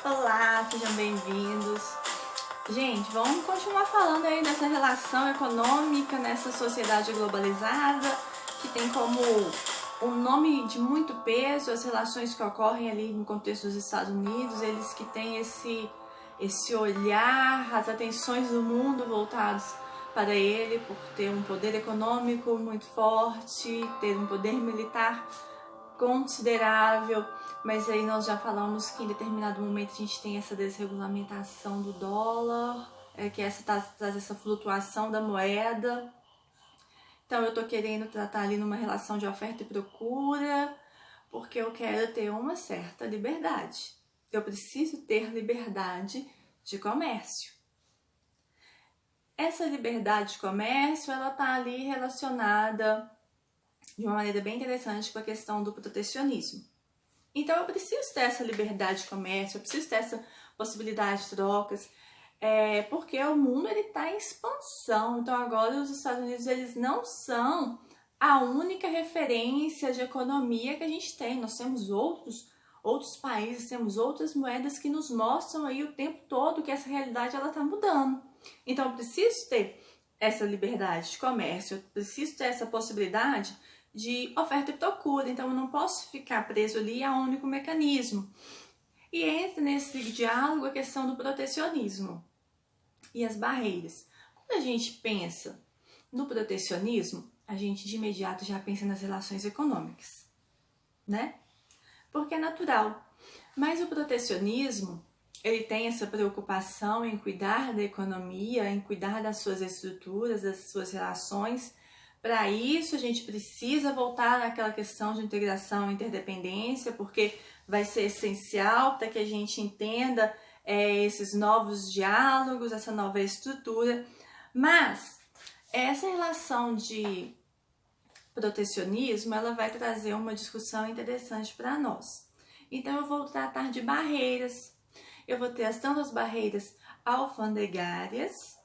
Olá, sejam bem-vindos. Gente, vamos continuar falando aí dessa relação econômica nessa sociedade globalizada, que tem como um nome de muito peso as relações que ocorrem ali no contexto dos Estados Unidos, eles que têm esse olhar, as atenções do mundo voltados para ele, por ter um poder econômico muito forte, ter um poder militar considerável, mas aí nós já falamos que em determinado momento a gente tem essa desregulamentação do dólar, que traz essa flutuação da moeda. Então eu tô querendo tratar ali numa relação de oferta e procura, porque eu quero ter uma certa liberdade. Eu preciso ter liberdade de comércio. Essa liberdade de comércio, ela tá ali relacionada de uma maneira bem interessante com a questão do protecionismo. Então eu preciso ter essa liberdade de comércio, eu preciso ter essa possibilidade de trocas, porque o mundo está em expansão. Então agora os Estados Unidos eles não são a única referência de economia que a gente tem. Nós temos outros países, temos outras moedas que nos mostram aí o tempo todo que essa realidade ela está mudando. Então eu preciso ter essa liberdade de comércio, eu preciso ter essa possibilidade de oferta e procura, então eu não posso ficar preso ali a um único mecanismo. E entra nesse diálogo a questão do protecionismo e as barreiras. Quando a gente pensa no protecionismo, a gente de imediato já pensa nas relações econômicas, né? Porque é natural. Mas o protecionismo, ele tem essa preocupação em cuidar da economia, em cuidar das suas estruturas, das suas relações. Para isso, a gente precisa voltar naquela questão de integração e interdependência, porque vai ser essencial para que a gente entenda esses novos diálogos, essa nova estrutura. Mas essa relação de protecionismo, ela vai trazer uma discussão interessante para nós. Então, eu vou tratar de barreiras. Eu vou ter tanto as barreiras alfandegárias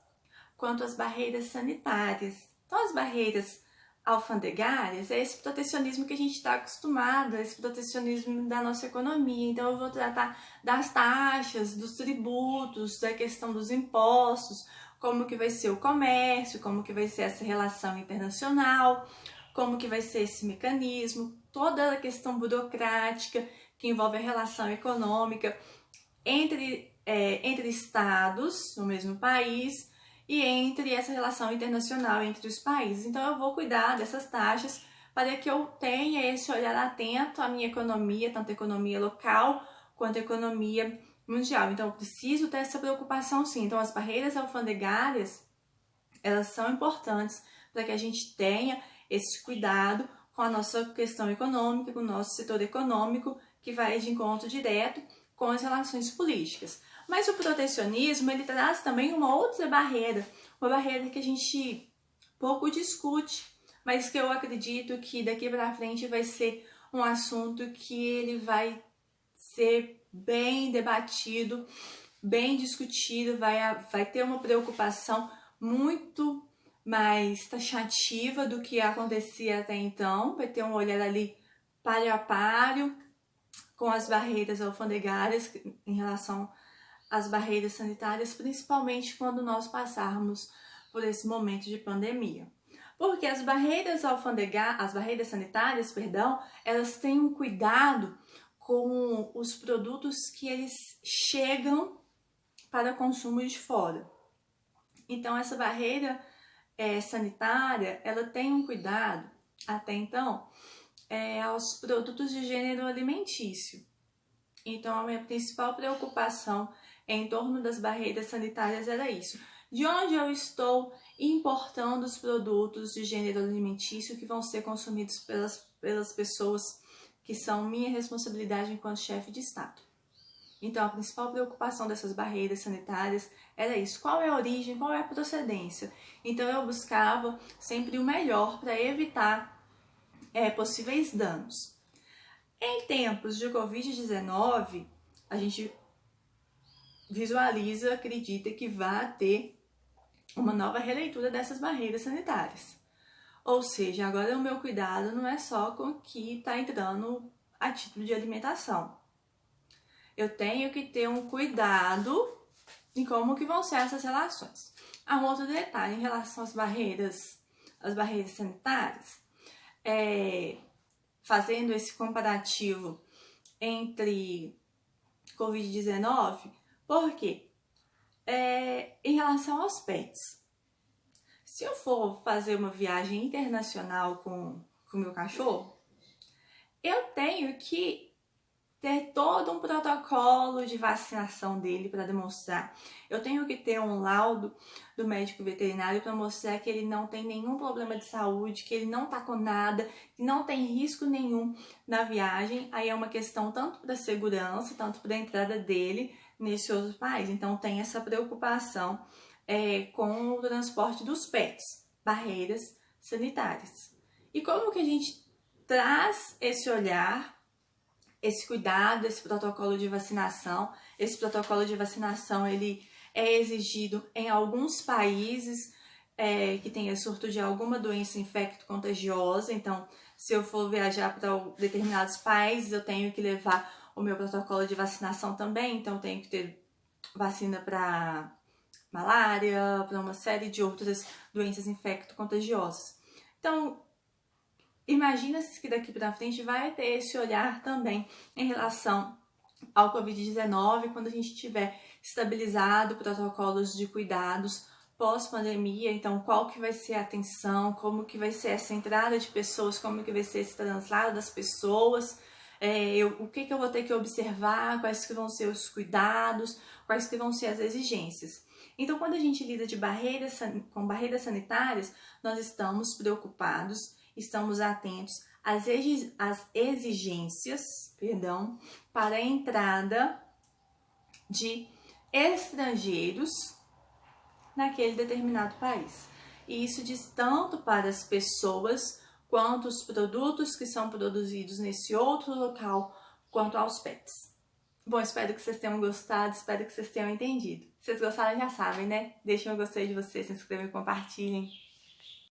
quanto as barreiras sanitárias. Então, as barreiras alfandegárias é esse protecionismo que a gente está acostumado, esse protecionismo da nossa economia. Então, eu vou tratar das taxas, dos tributos, da questão dos impostos, como que vai ser o comércio, como que vai ser essa relação internacional, como que vai ser esse mecanismo, toda a questão burocrática que envolve a relação econômica entre estados no mesmo país, e entre essa relação internacional entre os países. Então eu vou cuidar dessas taxas para que eu tenha esse olhar atento à minha economia, tanto a economia local quanto a economia mundial. Então eu preciso ter essa preocupação sim. Então as barreiras alfandegárias, elas são importantes para que a gente tenha esse cuidado com a nossa questão econômica, com o nosso setor econômico, que vai de encontro direto com as relações políticas. Mas o protecionismo, ele traz também uma outra barreira, uma barreira que a gente pouco discute, mas que eu acredito que daqui para frente vai ser um assunto que ele vai ser bem debatido, bem discutido, vai ter uma preocupação muito mais taxativa do que acontecia até então, vai ter um olhar ali páreo a páreo com as barreiras alfandegárias em relação as barreiras sanitárias, principalmente quando nós passarmos por esse momento de pandemia. Porque as barreiras sanitárias, elas têm um cuidado com os produtos que eles chegam para consumo de fora. Então, essa barreira sanitária, ela tem um cuidado, até então, aos produtos de gênero alimentício. Então, a minha principal preocupação em torno das barreiras sanitárias era isso. De onde eu estou importando os produtos de gênero alimentício que vão ser consumidos pelas pessoas que são minha responsabilidade enquanto chefe de Estado. Então, a principal preocupação dessas barreiras sanitárias era isso. Qual é a origem, qual é a procedência? Então, eu buscava sempre o melhor para evitar possíveis danos. Em tempos de Covid-19, a gente visualiza, acredita que vai ter uma nova releitura dessas barreiras sanitárias. Ou seja, agora o meu cuidado não é só com o que está entrando a título de alimentação. eu tenho que ter um cuidado em como que vão ser essas relações. Um outro detalhe em relação às barreiras sanitárias, fazendo esse comparativo entre Covid-19, por quê? Em relação aos pets. Se eu for fazer uma viagem internacional com o meu cachorro, eu tenho que ter todo um protocolo de vacinação dele para demonstrar. Eu tenho que ter um laudo do médico veterinário para mostrar que ele não tem nenhum problema de saúde, que ele não tá com nada, que não tem risco nenhum na viagem. Aí é uma questão tanto para segurança, tanto para a entrada dele nesse outro país. Então tem essa preocupação com o transporte dos pets, barreiras sanitárias. E como que a gente traz esse olhar, esse cuidado, esse protocolo de vacinação? Esse protocolo de vacinação ele é exigido em alguns países que tenha surto de alguma doença infecto-contagiosa. Então, se eu for viajar para determinados países, eu tenho que levar o meu protocolo de vacinação também. Então, eu tenho que ter vacina para malária, para uma série de outras doenças infecto-contagiosas. Então, imagina-se que daqui para frente vai ter esse olhar também em relação ao Covid-19, quando a gente tiver estabilizado protocolos de cuidados pós-pandemia. Então, qual que vai ser a atenção, como que vai ser essa entrada de pessoas, como que vai ser esse translado das pessoas, o que eu vou ter que observar, quais que vão ser os cuidados, quais que vão ser as exigências. Então, quando a gente lida com barreiras sanitárias, nós estamos preocupados, estamos atentos às exigências, para a entrada de estrangeiros naquele determinado país. E isso diz tanto para as pessoas, quanto os produtos que são produzidos nesse outro local, quanto aos pets. Bom, espero que vocês tenham gostado, espero que vocês tenham entendido. Se vocês gostaram, já sabem, né? Deixem um gostei de vocês, se inscrevam e compartilhem.